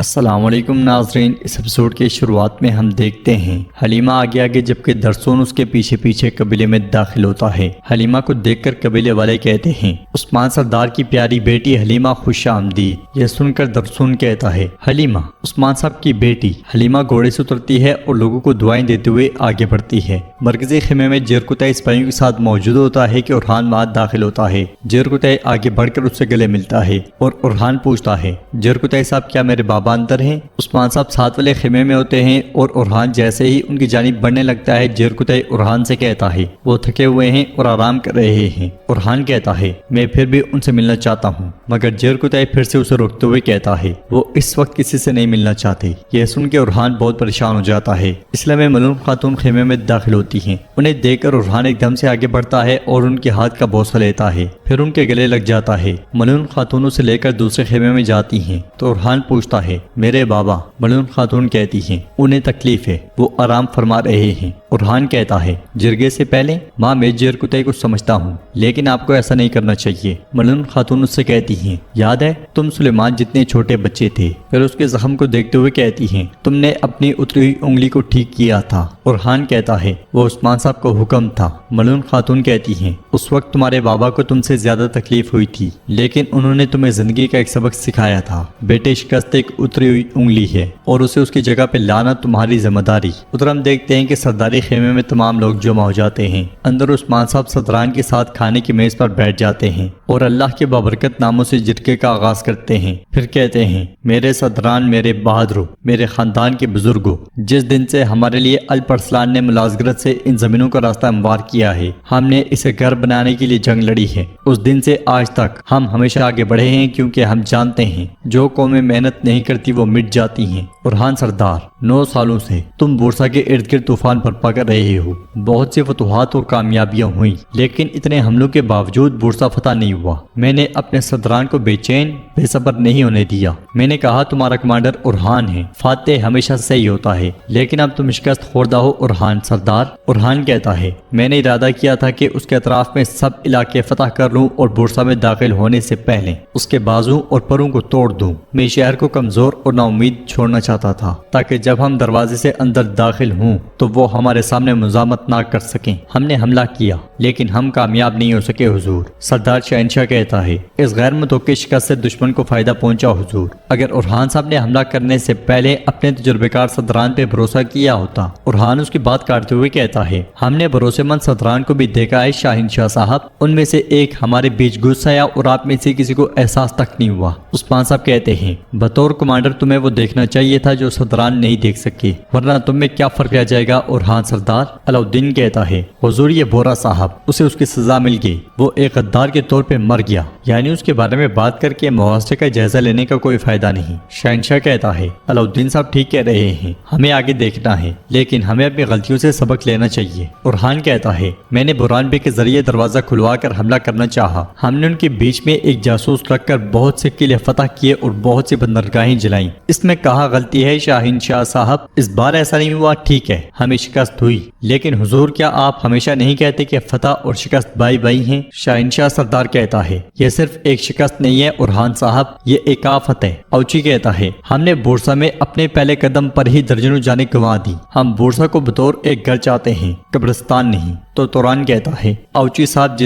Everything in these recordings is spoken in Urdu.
السلام علیکم ناظرین، اس ایپیسوڈ کی شروعات میں ہم دیکھتے ہیں حلیمہ آگے آگے جبکہ درسون اس کے پیچھے پیچھے قبیلے میں داخل ہوتا ہے۔ حلیمہ کو دیکھ کر قبیلے والے کہتے ہیں عثمان سردار کی پیاری بیٹی حلیمہ خوش آمدید۔ یہ سن کر درسون کہتا ہے حلیمہ عثمان صاحب کی بیٹی۔ حلیمہ گھوڑے سے اترتی ہے اور لوگوں کو دعائیں دیتے ہوئے آگے بڑھتی ہے۔ مرکزی خیمے میں جیرکتائی سپاہیوں کے ساتھ موجود ہوتا ہے کہ ارحان وہاں داخل ہوتا ہے۔ جیرکتائی آگے بڑھ کر اس سے گلے ملتا ہے اور ارحان پوچھتا ہے جیرکتائی صاحب کیا میرے بابا اندر ہیں؟ عثمان صاحب ساتھ والے خیمے میں ہوتے ہیں اور ارحان جیسے ہی ان کی جانب بڑھنے لگتا ہے جیرکتائی ارحان سے کہتا ہے وہ تھکے ہوئے ہیں اور آرام کر رہے ہیں۔ ارحان کہتا ہے میں پھر بھی ان سے ملنا چاہتا ہوں، مگر جیرکتائی پھر سے اسے روکتے ہوئے کہتا ہے وہ اس وقت کسی سے نہیں ملنا چاہتے۔ یہ سن کے ارحان بہت پریشان ہو جاتا ہے۔ اس لیے ملون خاتون خیمے میں داخل ہوتی ہیں۔ انہیں دیکھ کر ارحان ایک دم سے آگے بڑھتا ہے اور ان کے ہاتھ کا بوسہ لیتا ہے، پھر ان کے گلے لگ جاتا ہے۔ ملون خاتونوں سے لے کر دوسرے خیمے میں جاتی ہیں تو ارحان پوچھتا ہے میرے بابا؟ ملون خاتون کہتی ہیں انہیں تکلیف ہے، وہ آرام فرما رہے ہیں۔ ارحان کہتا ہے جرگے سے پہلے ماں میں جیرکتائی کو سمجھتا ہوں، لیکن آپ کو ایسا نہیں کرنا چاہیے۔ ملون خاتون اس سے کہتی ہیں یاد ہے تم سلیمان جتنے چھوٹے بچے تھے؟ پھر اس کے زخم کو دیکھتے ہوئے کہتی ہیں تم نے اپنی اتری ہوئی انگلی کو ٹھیک کیا تھا۔ ارحان کہتا ہے وہ عثمان صاحب کو حکم تھا۔ ملون خاتون کہتی ہیں اس وقت تمہارے بابا کو تم سے زیادہ تکلیف ہوئی تھی، لیکن انہوں نے تمہیں زندگی کا ایک سبق سکھایا تھا۔ بیٹے شکست ایک اتری ہوئی انگلی ہے اور اسے اس کی جگہ پہ لانا تمہاری ذمہ داری۔ ادھر ہم دیکھتے ہیں کہ سرداری خیمے میں تمام لوگ جمع ہو جاتے ہیں۔ اندر عثمان صاحب صدران کے ساتھ کھانے کی میز پر بیٹھ جاتے ہیں اور اللہ کے بابرکت ناموں سے جرگے کا آغاز کرتے ہیں۔ پھر کہتے ہیں میرے صدران، میرے بہادروں، میرے خاندان کے بزرگوں، جس دن سے ہمارے لیے الپرسلان نے ملازگرت سے ان زمینوں کا راستہ ہموار کیا ہے، ہم نے اسے گھر بنانے کے لیے جنگ لڑی ہے، اس دن سے آج تک ہم ہمیشہ آگے بڑھے ہیں، کیونکہ ہم جانتے ہیں جو قومیں محنت نہیں کرتی وہ مٹ جاتی ہیں۔ ارحان سردار، 9 سالوں سے تم بورسا کے ارد گرد طوفان برپا کر رہے ہو۔ بہت سی فتوحات اور کامیابیاں ہوئیں، لیکن اتنے حملوں کے باوجود بورسا فتح نہیں ہوا۔ میں نے اپنے صدران کو بے چین بے صبر نہیں ہونے دیا۔ میں نے کہا تمہارا کمانڈر ارحان ہے، فاتح ہمیشہ صحیح ہوتا ہے، لیکن اب تم شکست خوردہ ہو ارحان سردار۔ ارحان کہتا ہے میں نے ارادہ کیا تھا کہ اس کے اطراف میں سب علاقے فتح کر لوں اور بورسا میں داخل ہونے سے پہلے اس کے بازو اور پروں کو توڑ دوں۔ میں شہر کو کمزور اور نا امید چھوڑنا چاہتا تھا تاکہ جب ہم دروازے سے اندر داخل ہوں تو وہ ہمارے سامنے مزاحمت نہ کر سکیں۔ ہم نے حملہ کیا لیکن ہم کامیاب نہیں ہو سکے حضور۔ سردار شہنشاہ کہتا ہے اس غیر متوقع شکست سے دشمن کو فائدہ پہنچا حضور۔ اگر ارحان صاحب نے حملہ کرنے سے پہلے اپنے تجربے کار صدران پہ بھروسہ کیا ہوتا۔ ارحان اس کی بات کاٹتے ہوئے کہتا ہے ہم نے بھروسے مند صدران کو بھی دیکھا ہے شاہنشاہ صاحب، ان میں سے ایک ہمارے بیچ گھس آیا اور آپ میں سے کسی کو احساس تک نہیں ہوا۔ عثمان صاحب کہتے ہیں بطور کمانڈر تمہیں وہ دیکھنا چاہیے تھا جو صدران نہیں دیکھ سکے، ورنہ تم میں کیا فرق رہ جائے گا ارحان سردار۔ علاؤالدین کہتا ہے حضور یہ بورا صاحب، اسے اس کی سزا مل گئی، وہ ایک غدار کے طور پہ مر گیا، یعنی اس کے بارے میں بات کر کے محاصرے کا جائزہ لینے کا کوئی فائدہ نہیں۔ شہنشاہ کہتا ہے علاؤالدین صاحب ٹھیک کہہ رہے ہیں، ہمیں آگے دیکھنا ہے، لیکن ہمیں اپنی غلطیوں سے سبق لینا چاہیے۔ ارحان کہتا ہے میں نے برہان بے کے ذریعے دروازہ کھلوا کر حملہ کرنا چاہا، ہم نے ان کے بیچ میں ایک جاسوس رکھ کر بہت سے قلعے فتح کیے اور بہت سی بندرگاہیں جلائیں، اس میں کہاں غلطی ہے شاہنشاہ صاحب؟ اس بار ایسا نہیں ہوا، ٹھیک ہے ہمیں شکست ہوئی، لیکن حضور کیا آپ ہمیشہ نہیں کہتے کہ فتح اور شکست بائی بائی ہیں؟ شاہنشاہ سردار کہتا ہے یہ صرف ایک شکست نہیں ہے ارحان صاحب، یہ ایک آفت ہے۔ اوچی کہتا ہے ہم نے بورسا میں اپنے پہلے قدم پر ہی درجنوں جانیں گنوا دی، ہم بورسا کو بطور ایک گھر چاہتے ہیں، قبرستان نہیں۔ تو توران کہتا ہے اوچی صاحب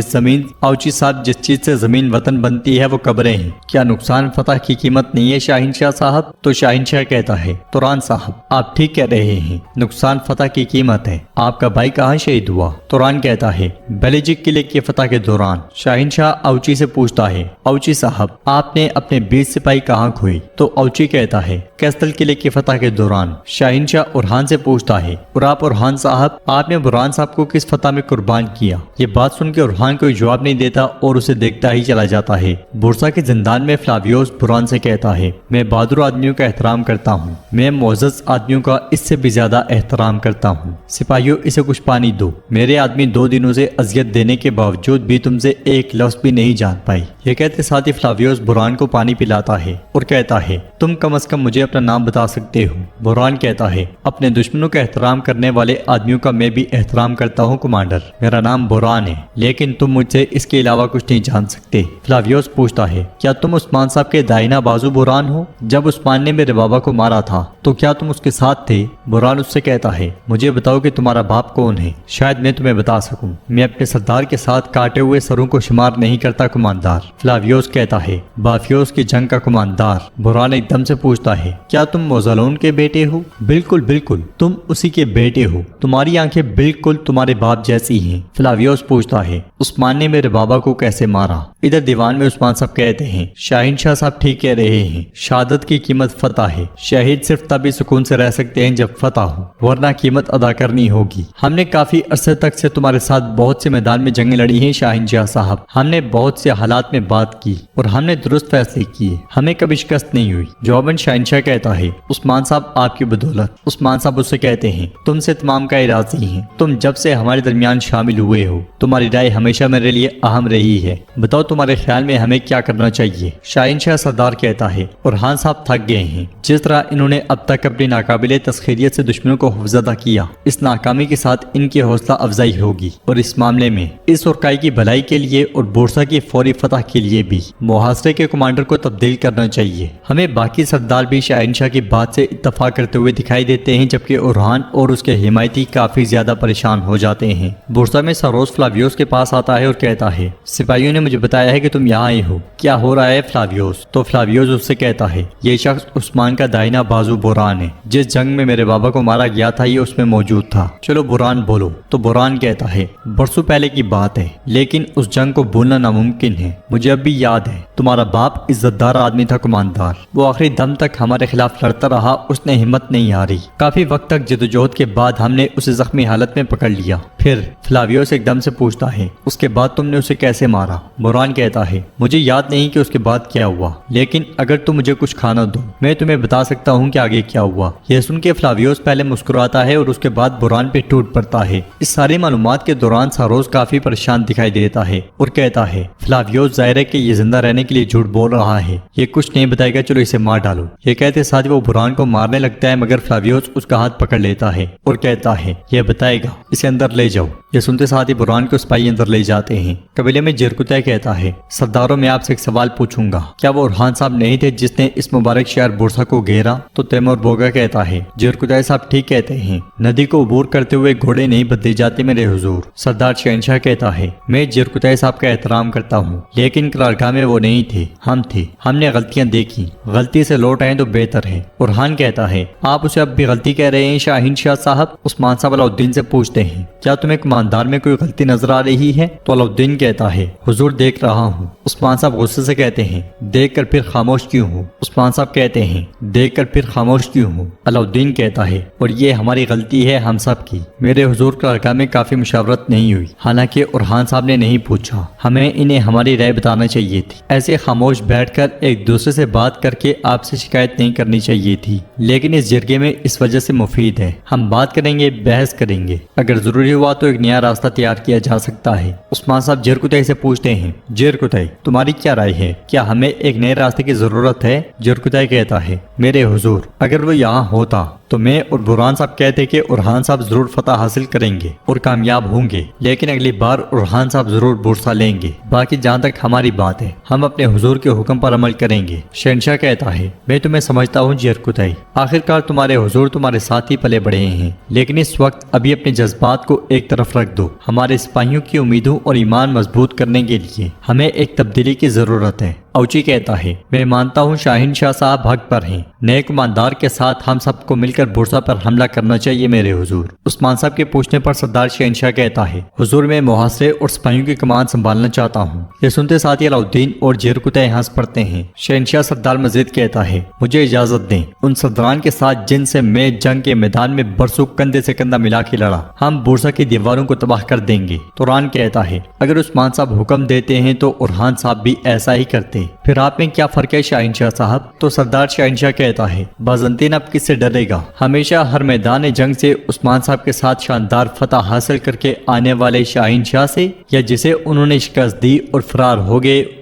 جس چیز سے زمین وطن بنتی ہے وہ قبریں ہیں، کیا نقصان فتح کی قیمت نہیں ہے شاہنشاہ صاحب؟ تو شاہنشاہ کہتا ہے توران صاحب آپ ٹھیک کہہ رہے ہیں، نقصان فتح کی قیمت ہے۔ آپ کا بھائی کہاں شہید ہوا؟ توران کہتا ہے بیلیجک قلعے کی فتح کے دوران۔ شاہنشاہ اوچی سے پوچھتا ہے اوچی صاحب آپ نے اپنے 20 سپاہی کہاں کھوئی؟ تو اوچی کہتا ہے کیسٹل قلعے کی فتح کے دوران۔ شاہنشاہ ارحان سے پوچھتا ہے اور آپ ارحان صاحب آپ نے برہان صاحب کو کس فتح میں قربان کیا؟ یہ بات سن کے ارحان کوئی جواب نہیں دیتا اور اسے دیکھتا ہی چلا جاتا ہے۔ بورسا کے زندان میں فلاویوس برہان سے کہتا ہے میں بہادر آدمیوں کا احترام کرتا ہوں، میں معزز آدمیوں کا اس سے بھی زیادہ احترام کرتا ہوں، سپاہیوں اسے کچھ پانی دو، میرے آدمی 2 دنوں سے اذیت دینے کے باوجود بھی تم سے ایک لفظ بھی نہیں جان پائی۔ یہ کہتے ساتھ ہی فلاویوس برہان کو پانی پلاتا ہے اور کہتا ہے تم کم از کم مجھے اپنا نام بتا سکتے ہو۔ برہان کہتا ہے اپنے دشمنوں کا احترام کرنے والے آدمیوں کا میں بھی احترام کرتا ہوں کمانڈر۔ کمانڈر، میرا نام بوران ہے، لیکن تم مجھ سے اس کے علاوہ کچھ نہیں جان سکتے۔ فلاویوس پوچھتا ہے کیا تم عثمان صاحب کے دائنا بازو بوران ہو؟ جب عثمان نے میرے بابا کو مارا تھا تو کیا تم اس کے ساتھ تھے؟ بوران اس سے کہتا ہے مجھے بتاؤ کہ تمہارا باپ کون ہے، شاید میں تمہیں بتا سکوں۔ میں اپنے سردار کے ساتھ کاٹے ہوئے سروں کو شمار نہیں کرتا کماندار، فلاویوس کہتا ہے۔ بافیوس کی جنگ کا کماندار۔ بوران ایک دم سے پوچھتا ہے کیا تم موزلون کے بیٹے ہو؟ بالکل بالکل، تم اسی کے بیٹے ہو، تمہاری آنکھیں بالکل تمہارے باپ جیسی ہیں۔ فلاویوس پوچھتا ہے عثمان نے میرے بابا کو کیسے مارا؟ ادھر دیوان میں عثمان صاحب کہتے ہیں شاہین شاہ صاحب ٹھیک کہہ رہے ہیں، شہادت کی قیمت فتح ہے، شہید صرف تبھی سکون سے رہ سکتے ہیں جب فتح ہو، ورنہ قیمت ادا کرنی ہوگی۔ ہم نے کافی عرصے تک سے تمہارے ساتھ بہت سے میدان میں جنگیں لڑی ہیں شاہین شاہ صاحب، ہم نے بہت سے حالات میں بات کی اور ہم نے درست فیصلے کیے، ہمیں کبھی شکست نہیں ہوئی۔ جواباً شاہین شاہ کہتا ہے عثمان صاحب آپ کی بدولت۔ عثمان صاحب اس سے کہتے ہیں تم سے تمام کا راضی ہیں، تم جب سے ہمارے درمیان شامل ہوئے ہو تمہاری رائے ہمیشہ میرے لیے اہم رہی ہے، بتاؤ تمہارے خیال میں ہمیں کیا کرنا چاہیے؟ شاہین شاہ سردار کہتا ہے اورحان صاحب تھک گئے ہیں، جس طرح انہوں نے اب تک اپنی ناقابل تسخیریت سے دشمنوں کو خوفزدہ کیا، اس ناکامی کے ساتھ ان کی حوصلہ افزائی ہوگی، اور اس معاملے میں اس اورکائی کی بھلائی کے لیے اور بورسا کی فوری فتح کے لیے بھی محاصرے کے کمانڈر کو تبدیل کرنا چاہیے۔ ہمیں باقی سردار بھی شاہین شاہ کی بات سے اتفاق کرتے ہوئے دکھائی دیتے ہیں، جبکہ اورحان اور اس کے حمایتی کافی زیادہ پریشان ہو جاتے ہیں۔ بورسا میں سروس فلاویوس کے پاس آتا ہے اور کہتا ہے سپاہیوں نے مجھے بتایا ہے کہ تم یہاں آئے ہو، کیا ہو رہا ہے فلاویوس؟ تو فلاویوس اس سے کہتا ہے یہ شخص عثمان کا دائنا بازو بوران ہے، جس جنگ میں میرے بابا کو مارا گیا تھا یہ اس میں موجود تھا، چلو بوران بولو۔ تو بوران کہتا ہے برسوں پہلے کی بات ہے، لیکن اس جنگ کو بھولنا ناممکن ہے، مجھے اب بھی یاد ہے تمہارا باپ عزت دار آدمی تھا کماندار، وہ آخری دم تک ہمارے خلاف لڑتا رہا، اس نے ہمت نہیں ہاری، کافی وقت تک جدوجہد کے بعد ہم نے اسے زخمی حالت میں پکڑ لیا۔ پھر فلاویوس ایک دم سے پوچھتا ہے اس کے بعد تم نے اسے کیسے مارا؟ بوران کہتا ہے مجھے یاد نہیں کہ اس کے بعد کیا ہوا، لیکن اگر تم مجھے کچھ کھانا دو میں تمہیں بتا سکتا ہوں کہ آگے کیا ہوا۔ یہ سن کے فلاویوس پہلے مسکراتا ہے اور اس کے بعد بوران پہ ٹوٹ پڑتا ہے۔ اس ساری معلومات کے دوران ساروس کافی پریشان دکھائی دیتا ہے اور کہتا ہے فلاویوس ظاہر ہے کہ یہ زندہ رہنے کے لیے جھوٹ بول رہا ہے، یہ کچھ نہیں بتائے گا، چلو اسے مار ڈالو۔ یہ کہتے ساتھ وہ بوران کو مارنے لگتا ہے، مگر فلاویوس اس کا ہاتھ پکڑ لیتا ہے اور کہتا ہے یہ بتائے گا، اسے اندر لے جاؤ۔ یہ سنتے ساتھ ہی بوران کو سپاہی اندر لے جاتے ہیں۔ قبیلے میں جرکتہ کہتا ہے سرداروں میں آپ سے ایک سوال پوچھوں گا، کیا وہ اورحان صاحب نہیں تھے جس نے اس مبارک شہر بورسا کو گھیرا؟ تو تیمور بوگا کہتا ہے جرکتہ صاحب ٹھیک کہتے ہیں، ندی کو عبور کرتے ہوئے گھوڑے نہیں بدلے جاتے میرے حضور۔ سردار شہنشاہ کہتا ہے میں جرکتہ صاحب کا احترام کرتا ہوں، لیکن قرارگاہ میں وہ نہیں تھے، ہم تھے، ہم نے غلطیاں دیکھی، غلطی سے لوٹ آئیں تو بہتر ہے۔ اورحان کہتا ہے آپ اسے اب بھی غلطی کہہ رہے ہیں شاہین شاہ صاحب؟ عثمان صاحب علاؤالدین سے پوچھتے ہیں کیا تمہیں کماندار میں کوئی غلطی نظر آ رہی ہے؟ تو علاؤالدین کہتا ہے حضور دیکھ رہا ہوں۔ عثمان صاحب غصے سے کہتے ہیں دیکھ کر پھر خاموش کیوں ہوں؟ عثمان صاحب کہتے ہیں دیکھ کر پھر خاموش کیوں ہوں؟ علاؤالدین کہتا ہے اور یہ ہماری غلطی ہے ہم سب کی، میرے حضور قرارگاہ میں کافی مشاورت نہیں ہوئی، حالانکہ اورحان صاحب نے نہیں پوچھا، ہمیں انہیں ہماری رائے بتانا چاہیے تھی، ایسے خاموش بیٹھ کر ایک دوسرے سے بات کر کے آپ سے شکایت نہیں کرنی چاہیے تھی، لیکن اس جرگے میں اس وجہ سے مفید ہے، ہم بات کریں گے، بحث کریں گے، اگر ضروری ہوا تو ایک نیا راستہ تیار کیا جا سکتا ہے۔ عثمان صاحب جرکتہ سے پوچھتے ہیں جرکتہ تمہاری کیا رائے ہے، کیا ہمیں ایک نئے راستے کی ضرورت ہے؟ جرکتہ کہتا ہے میرے حضور اگر وہ یہاں ہوتا تو میں اور بوران صاحب کہتے کہ اورحان صاحب ضرور فتح حاصل کریں گے اور کامیاب ہوں گے، لیکن اگلی بار اورحان صاحب ضرور بورسا لیں گے، باقی جہاں تک ہماری بات ہے ہم اپنے حضور کے حکم پر عمل کریں گے۔ شہنشاہ کہتا ہے میں تمہیں سمجھتا ہوں جرکتہ، آخرکار تمہارے حضور تمہارے ساتھ ہی پلے بڑھے ہیں، لیکن اس وقت ابھی اپنے جذبات کو ایک طرف رکھ دو، ہمارے سپاہیوں کی امیدوں اور ایمان مضبوط کرنے کے لیے ہمیں ایک تبدیلی کی ضرورت ہے۔ اوچی کہتا ہے میں مانتا ہوں شاہین شاہ صاحب حق پر ہیں، نئے کماندار کے ساتھ ہم سب کو مل کر بورسا پر حملہ کرنا چاہیے میرے حضور۔ عثمان صاحب کے پوچھنے پر سردار شہنشاہ کہتا ہے حضور میں محاصرے اور سپاہیوں کی کمان سنبھالنا چاہتا ہوں۔ یہ سنتے ساتھ ہی علاؤالدین اور جرکتہ ہنس پڑتے ہیں۔ شہنشاہ سردار مزید کہتا ہے مجھے اجازت دیں، ان سرداران کے ساتھ جن سے میں جنگ کے میدان میں برسوں کندھے سے کندھا ملا کے لڑا، ہم بورسا کی دیواروں کو تباہ کر دیں گے۔ توران کہتا ہے اگر عثمان صاحب حکم دیتے ہیں تو اورحان صاحب بھی ایسا ہی کرتے، پھر آپ میں کیا فرق ہے شاہین شاہ صاحب؟ تو سردار شاہین شاہ کہتا ہے بازنطین اب کس سے ڈرے گا، ہمیشہ ہر میدان جنگ سے عثمان صاحب کے ساتھ شاندار فتح حاصل کر کے آنے والے شاہین شاہ سے، یا جسے انہوں نے شکست دی اور فرار ہو گئے